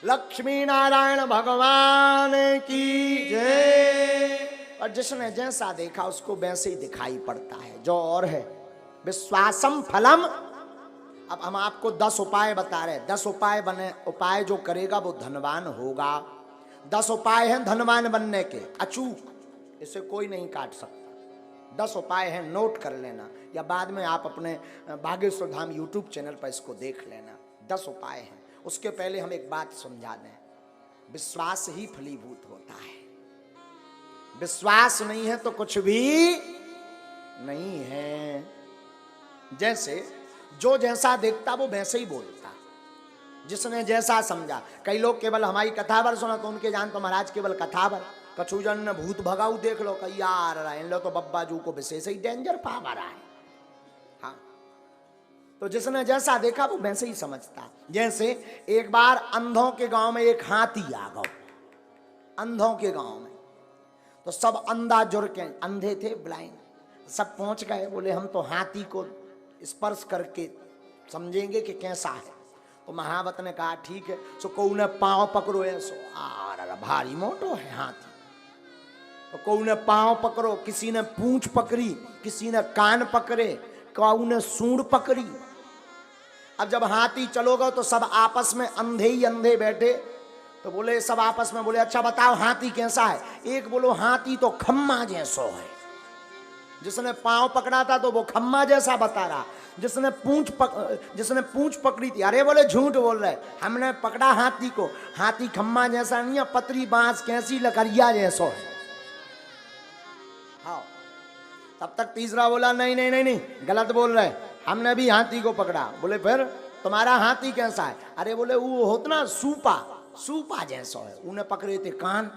लक्ष्मी नारायण भगवान की जय। और जिसने जैसा देखा उसको वैसे ही दिखाई पड़ता है, जो और है विश्वासम फलम। अब हम आपको 10 उपाय बता रहे हैं, 10 उपाय बने, उपाय जो करेगा वो धनवान होगा। 10 उपाय हैं धनवान बनने के, अचूक, इसे कोई नहीं काट सकता। 10 उपाय हैं, नोट कर लेना, या बाद में आप अपने बागेश्वर धाम यूट्यूब चैनल पर इसको देख लेना। 10 उपाय हैं। उसके पहले हम एक बात समझा दें, विश्वास ही फलीभूत होता है। विश्वास नहीं है तो कुछ भी नहीं है। जैसे जो जैसा देखता वो वैसे ही बोलता, जिसने जैसा समझा। कई लोग केवल हमारी कथावर सुना तो उनके जान तो महाराज केवल कथावर, कछुजन ने भूत भगाऊ देख लो, कई यार इन लो तो बब्बा जू को विशेष ही डेंजर पावर है। हाँ, तो जिसने जैसा देखा वो वैसे ही समझता। जैसे एक बार अंधों के गांव में एक हाथी आ गया, अंधों के गांव में, तो सब अंधा जुड़ के, अंधे थे ब्लाइंड, सब पहुंच गए। बोले हम तो हाथी को स्पर्श करके समझेंगे कि कैसा है। तो महावत ने कहा ठीक है। सो को ने पांव पकड़ो है, सो भारी मोटो है हाथी। तो को ने पांव पकड़ो, किसी ने पूंछ पकड़ी, किसी ने कान पकड़े, काऊ ने सूंड पकड़ी। अब जब हाथी चलोगा तो सब आपस में अंधे ही अंधे बैठे, तो बोले सब आपस में बोले अच्छा बताओ हाथी कैसा है। एक बोलो हाथी तो खम्मा जैसो है। जिसने पांव पकड़ा था तो वो खम्मा जैसा बता रहा, जिसने पूंछ पकड़ी थी, अरे बोले झूठ बोल रहे, हमने पकड़ा हाथी को, हाथी खम्मा जैसा नहीं है, पतरी बांस कैसी लकड़िया जैसो है। हाँ, तब तक तीसरा बोला नहीं नहीं नहीं नहीं, गलत बोल रहे, हमने भी हाथी को पकड़ा। बोले फिर तुम्हारा हाथी कैसा है। अरे बोले वो होता ना सूपा, सूपा जैसा है। उन्हें पकड़े थे कान,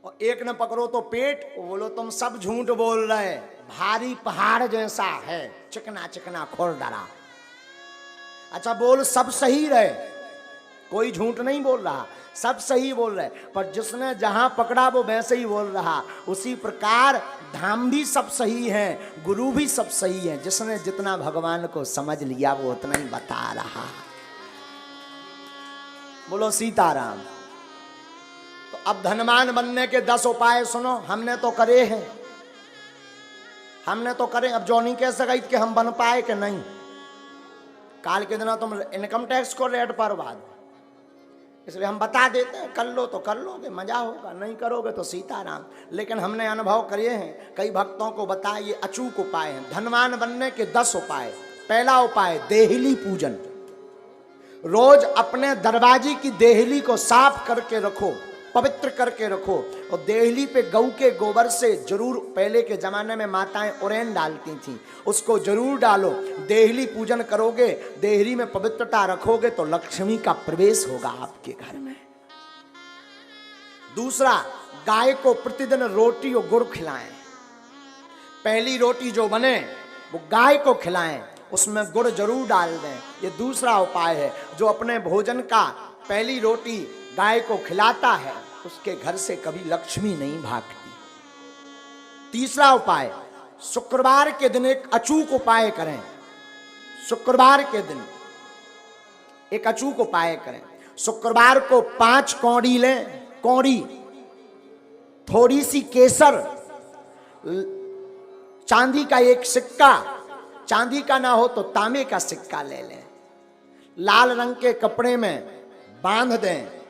और एक ने पकड़ो तो पेट। बोलो तुम सब झूठ बोल रहे, भारी पहाड़ जैसा है, चिकना चिकना खुरदरा। अच्छा बोल सब सही रहे, कोई झूठ नहीं बोल रहा, सब सही बोल रहे, पर जिसने जहां पकड़ा वो वैसे ही बोल रहा। उसी प्रकार धाम भी सब सही है, गुरु भी सब सही है, जिसने जितना भगवान को समझ लिया वो उतना ही बता रहा। बोलो सीताराम। तो अब धनवान बनने के 10 उपाय सुनो, हमने तो करे हैं, हमने तो करे। अब जो नहीं कह सका कि हम बन पाए कि नहीं। काल के दिन तुम इनकम टैक्स को रेट पर बाद, इसलिए हम बता देते हैं, कर लो तो कर लोगे, मजा होगा, नहीं करोगे तो सीताराम। लेकिन हमने अनुभव करे हैं, कई भक्तों को बताए, ये अचूक उपाय हैं धनवान बनने के 10 उपाय। पहला उपाय देहली पूजन। रोज अपने दरवाजे की देहली को साफ करके रखो, पवित्र करके रखो, और देहली पे गऊ के गोबर से जरूर, पहले के जमाने में माताएं उरेन डालती थी, उसको जरूर डालो। देहली पूजन करोगे, देहली में पवित्रता रखोगे तो लक्ष्मी का प्रवेश होगा आपके घर में। दूसरा, गाय को प्रतिदिन रोटी और गुड़ खिलाएं। पहली रोटी जो बने वो गाय को खिलाएं, उसमें गुड़ जरूर डाल दें। ये दूसरा उपाय है। जो अपने भोजन का पहली रोटी गाय को खिलाता है उसके घर से कभी लक्ष्मी नहीं भागती। तीसरा उपाय, शुक्रवार के दिन एक अचूक उपाय करें। शुक्रवार के दिन एक अचूक उपाय करें। शुक्रवार को 5 कौड़ी लें, कौड़ी, थोड़ी सी केसर, चांदी का एक सिक्का, चांदी का ना हो तो तांबे का सिक्का ले लें, लाल रंग के कपड़े में बांध दें।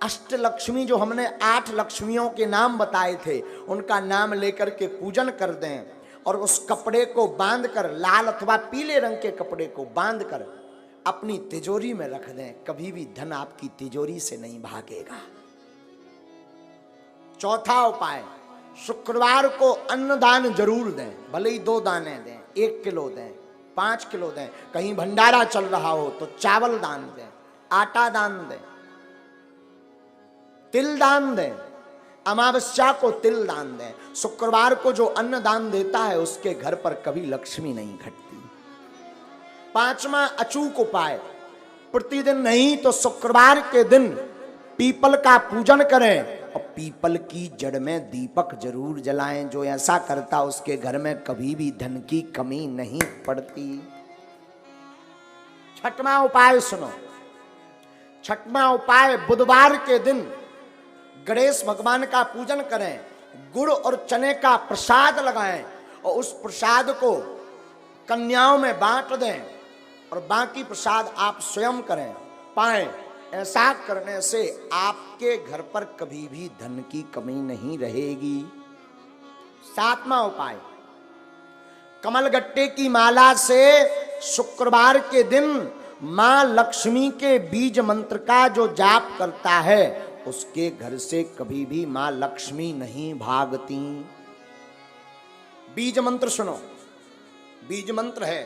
अष्टलक्ष्मी जो हमने 8 लक्ष्मियों के नाम बताए थे उनका नाम लेकर के पूजन कर दें, और उस कपड़े को बांधकर, लाल अथवा पीले रंग के कपड़े को बांधकर अपनी तिजोरी में रख दें। कभी भी धन आपकी तिजोरी से नहीं भागेगा। चौथा उपाय, शुक्रवार को अन्नदान जरूर दें, भले ही 2 दाने दें, 1 किलो दें, 5 किलो दें। कहीं भंडारा चल रहा हो तो चावल दान दें, आटा दान दें, तिल दान दें, अमावस्या को तिल दान दें। शुक्रवार को जो अन्न दान देता है उसके घर पर कभी लक्ष्मी नहीं घटती। 5वां अचूक उपाय, प्रतिदिन नहीं तो शुक्रवार के दिन पीपल का पूजन करें, और पीपल की जड़ में दीपक जरूर जलाएं। जो ऐसा करता उसके घर में कभी भी धन की कमी नहीं पड़ती। 6वां उपाय सुनो, छठवां उपाय, बुधवार के दिन गणेश भगवान का पूजन करें, गुड़ और चने का प्रसाद लगाएं और उस प्रसाद को कन्याओं में बांट दें और बाकी प्रसाद आप स्वयं करें पाएं। ऐसा करने से आपके घर पर कभी भी धन की कमी नहीं रहेगी। सातवां उपाय, कमलगट्टे की माला से शुक्रवार के दिन मां लक्ष्मी के बीज मंत्र का जो जाप करता है उसके घर से कभी भी मां लक्ष्मी नहीं भागती। बीज मंत्र सुनो, बीज मंत्र है,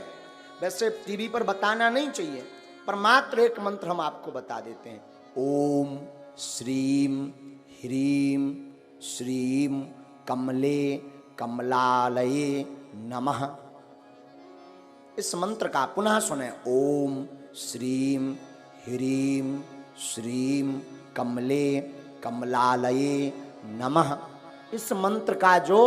वैसे टीवी पर बताना नहीं चाहिए, पर मात्र एक मंत्र हम आपको बता देते हैं। ओम श्रीम ह्रीम श्रीम कमले कमलालये नमः। इस मंत्र का पुनः सुने, ओम श्रीम ह्रीम श्रीम कमले कमलालये नमः। इस मंत्र का जो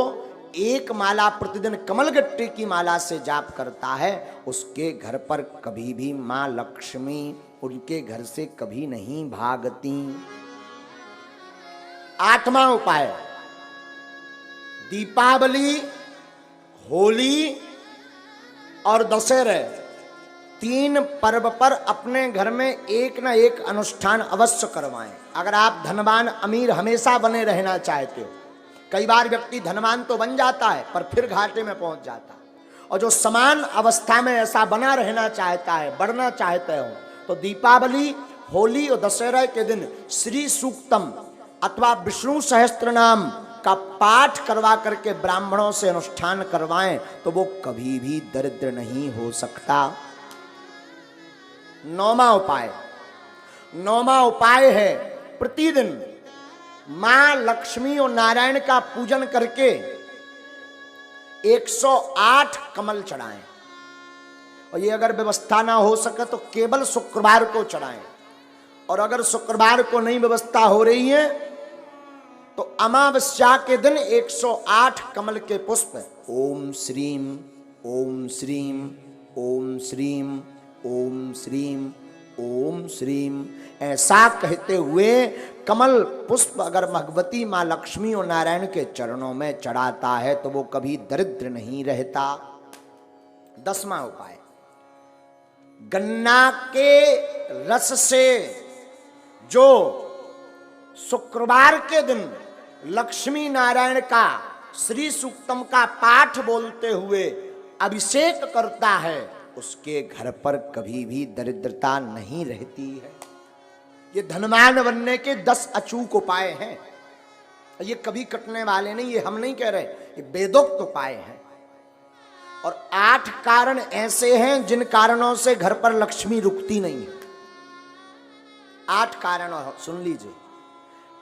एक माला प्रतिदिन कमलगट्टे की माला से जाप करता है उसके घर पर कभी भी मां लक्ष्मी उनके घर से कभी नहीं भागती। आठवां उपाय, दीपावली, होली और दशहरे, तीन पर्व पर अपने घर में एक ना एक अनुष्ठान अवश्य करवाएं। अगर आप धनवान अमीर हमेशा बने रहना चाहते हो, कई बार व्यक्ति धनवान तो बन जाता है पर फिर घाटे में पहुंच जाता है, और जो समान अवस्था में ऐसा बना रहना चाहता है, बढ़ना चाहते हो, तो दीपावली, होली और दशहरा के दिन श्री सूक्तम अथवा विष्णु सहस्त्र नाम का पाठ करवा करके ब्राह्मणों से अनुष्ठान करवाएं तो वो कभी भी दरिद्र नहीं हो सकता। नौवां उपाय है प्रतिदिन मां लक्ष्मी और नारायण का पूजन करके 108 कमल चढ़ाएं, और ये अगर व्यवस्था ना हो सके तो केवल शुक्रवार को चढ़ाएं, और अगर शुक्रवार को नहीं व्यवस्था हो रही है तो अमावस्या के दिन 108 कमल के पुष्प ओम श्रीम ओम श्रीम ओम श्रीम ओम श्रीम ओम श्रीम ऐसा कहते हुए कमल पुष्प अगर भगवती मां लक्ष्मी और नारायण के चरणों में चढ़ाता है तो वो कभी दरिद्र नहीं रहता। 10वां उपाय, गन्ना के रस से जो शुक्रवार के दिन लक्ष्मी नारायण का श्री सूक्तम का पाठ बोलते हुए अभिषेक करता है उसके घर पर कभी भी दरिद्रता नहीं रहती है। ये धनवान बनने के 10 अचूक उपाय हैं, ये कभी कटने वाले नहीं, ये हम नहीं कह रहे, ये वेदोक्त उपाय हैं। और 8 कारण ऐसे हैं जिन कारणों से घर पर लक्ष्मी रुकती नहीं है। 8 कारण सुन लीजिए,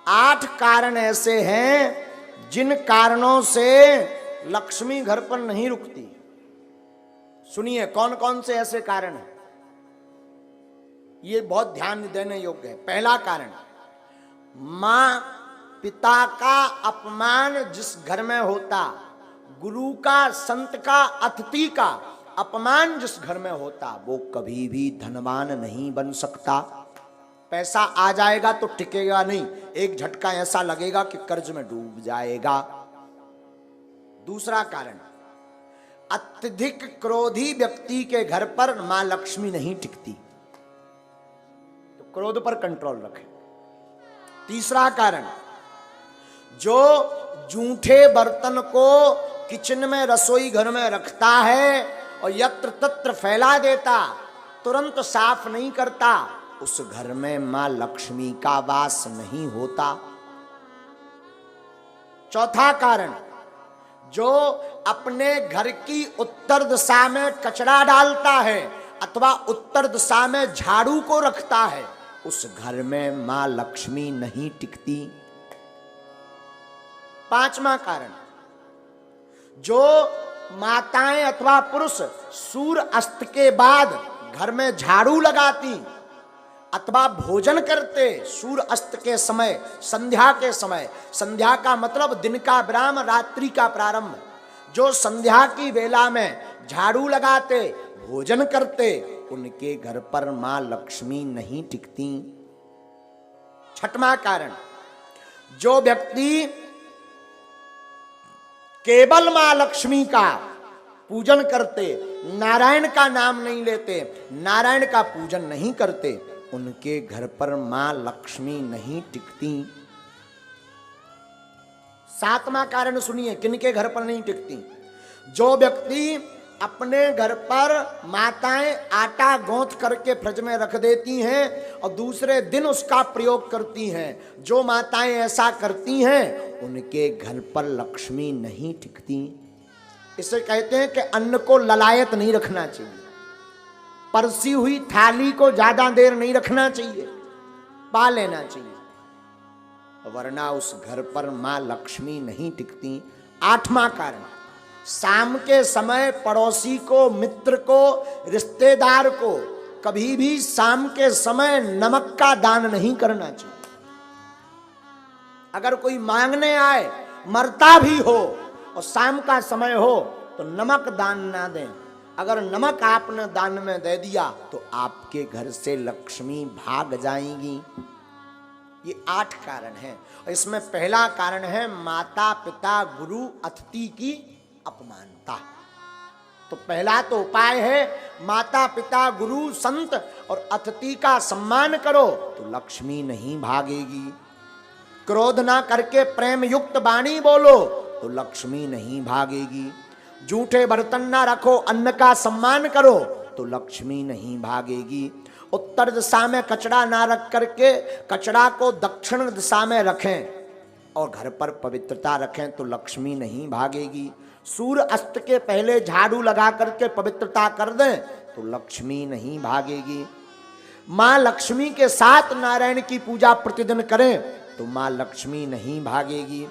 8 कारण ऐसे हैं जिन कारणों से लक्ष्मी घर पर नहीं रुकती। सुनिए कौन कौन से ऐसे कारण हैं, ये बहुत ध्यान देने योग्य है। पहला कारण, मां पिता का अपमान जिस घर में होता, गुरु का, संत का, अतिथि का अपमान जिस घर में होता, वो कभी भी धनवान नहीं बन सकता। पैसा आ जाएगा तो टिकेगा नहीं, एक झटका ऐसा लगेगा कि कर्ज में डूब जाएगा। दूसरा कारण, अत्यधिक क्रोधी व्यक्ति के घर पर मां लक्ष्मी नहीं टिकती, तो क्रोध पर कंट्रोल रखें। तीसरा कारण, जो जूठे बर्तन को किचन में, रसोई घर में रखता है और यत्र तत्र फैला देता, तुरंत साफ नहीं करता, उस घर में मां लक्ष्मी का वास नहीं होता। चौथा कारण, जो अपने घर की उत्तर दिशा में कचरा डालता है अथवा उत्तर दिशा में झाड़ू को रखता है, उस घर में मां लक्ष्मी नहीं टिकती। 5वां कारण, जो माताएं अथवा पुरुष सूर्य अस्त के बाद घर में झाड़ू लगाती अथवा भोजन करते सूर्य अस्त के समय, संध्या के समय, संध्या का मतलब दिन का विराम, रात्रि का प्रारंभ, जो संध्या की वेला में झाड़ू लगाते, भोजन करते, उनके घर पर मां लक्ष्मी नहीं टिकती। छठवां कारण, जो व्यक्ति केवल मां लक्ष्मी का पूजन करते, नारायण का नाम नहीं लेते, नारायण का पूजन नहीं करते, उनके घर पर मां लक्ष्मी नहीं टिकती। सातवां कारण सुनिए, किनके घर पर नहीं टिकती? जो व्यक्ति अपने घर पर माताएं आटा गौंथ करके फ्रिज में रख देती हैं और दूसरे दिन उसका प्रयोग करती हैं, जो माताएं ऐसा करती हैं उनके घर पर लक्ष्मी नहीं टिकती। इसे कहते हैं कि अन्न को ललायत नहीं रखना चाहिए, परसी हुई थाली को ज्यादा देर नहीं रखना चाहिए, पा लेना चाहिए, वरना उस घर पर मां लक्ष्मी नहीं टिकती। आठवां कारण, शाम के समय पड़ोसी को, मित्र को, रिश्तेदार को कभी भी शाम के समय नमक का दान नहीं करना चाहिए। अगर कोई मांगने आए, मरता भी हो और शाम का समय हो तो नमक दान ना दें। अगर नमक आपने दान में दे दिया तो आपके घर से लक्ष्मी भाग जाएंगी। ये 8 कारण हैं और इसमें पहला कारण है माता पिता गुरु अतिथि की अपमानता। तो पहला तो उपाय है माता पिता गुरु संत और अतिथि का सम्मान करो तो लक्ष्मी नहीं भागेगी। क्रोध ना करके प्रेम युक्त वाणी बोलो तो लक्ष्मी नहीं भागेगी। झूठे बर्तन ना रखो, अन्न का सम्मान करो तो लक्ष्मी नहीं भागेगी। उत्तर दिशा में कचरा ना रख करके कचरा को दक्षिण दिशा में रखें और घर पर पवित्रता रखें तो लक्ष्मी नहीं भागेगी। सूर्य अस्त के पहले झाड़ू लगा करके पवित्रता कर दें तो लक्ष्मी नहीं भागेगी। मां लक्ष्मी के साथ नारायण की पूजा प्रतिदिन करें तो मां लक्ष्मी नहीं भागेगी।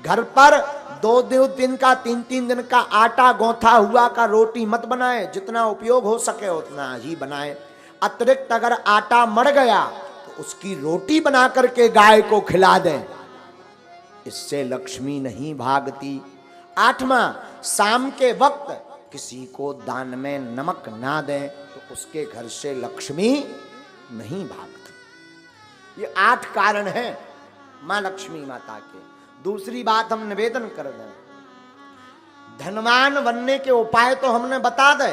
घर पर 2 दिन का 3 दिन का आटा गौथा हुआ का रोटी मत बनाएं, जितना उपयोग हो सके उतना ही बनाएं। अतिरिक्त अगर आटा मर गया तो उसकी रोटी बना करके गाय को खिला दें, इससे लक्ष्मी नहीं भागती। 8वां, शाम के वक्त किसी को दान में नमक ना दें तो उसके घर से लक्ष्मी नहीं भागती। ये 8 कारण हैं मां लक्ष्मी माता के। दूसरी बात हम निवेदन कर दें, धनवान बनने के उपाय तो हमने बता दे।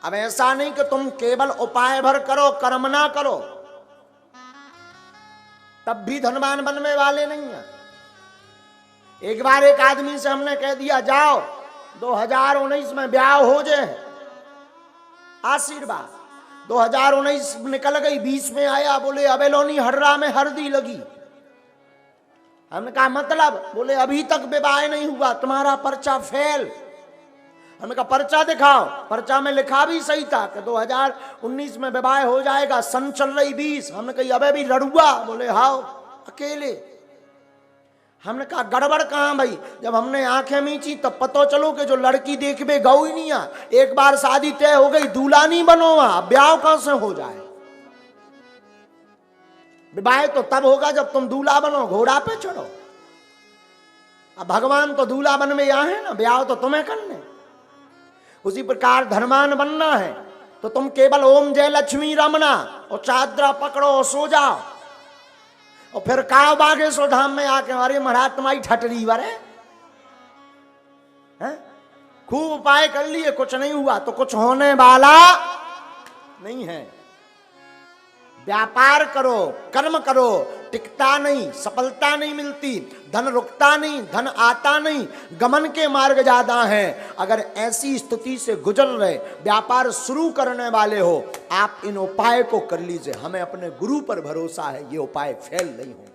अब ऐसा नहीं कि तुम केवल उपाय भर करो, कर्म ना करो, तब भी धनवान बनने वाले नहीं है। एक बार एक आदमी से हमने कह दिया जाओ 2019 में ब्याह हो जाए, आशीर्वाद। 2019 निकल गई, 20 में आया, बोले अबेलोनी हर्रा में हरदी लगी। हमने कहा मतलब? बोले अभी तक विवाह नहीं हुआ, तुम्हारा पर्चा फेल। हमने कहा पर्चा दिखाओ। पर्चा में लिखा भी सही था कि 2019 में विवाह हो जाएगा, सन चल रही 20। हमने कहा अबे भी लड़ुआ? बोले हाओ अकेले। हमने कहा गड़बड़ कहां भाई? जब हमने आंखें मींची तब पता चलो कि जो लड़की देखबे गौ ही नहीं आ। एक बार शादी तय हो गई, दूल्हा नहीं बनो, ब्याह कहां से हो जाए? विवाह तो तब होगा जब तुम दूल्हा बनो, घोड़ा पे चढ़ो। अब भगवान तो दूल्हा बन में यहाँ है ना, ब्याह तो तुम्हें करने। उसी प्रकार धनवान बनना है तो तुम केवल ओम जय लक्ष्मी रमना और चादरा पकड़ो और सो जाओ और फिर काव बागेश्वर धाम में आके अरे महाराज तुम्हारी ठटरी वरे हैं, खूब उपाय कर लिए, कुछ नहीं हुआ तो कुछ होने वाला नहीं है। व्यापार करो, कर्म करो, टिकता नहीं, सफलता नहीं मिलती, धन रुकता नहीं, धन आता नहीं, गमन के मार्ग ज्यादा हैं। अगर ऐसी स्थिति से गुजर रहे, व्यापार शुरू करने वाले हो, आप इन उपाय को कर लीजिए। हमें अपने गुरु पर भरोसा है, ये उपाय फेल नहीं होंगे।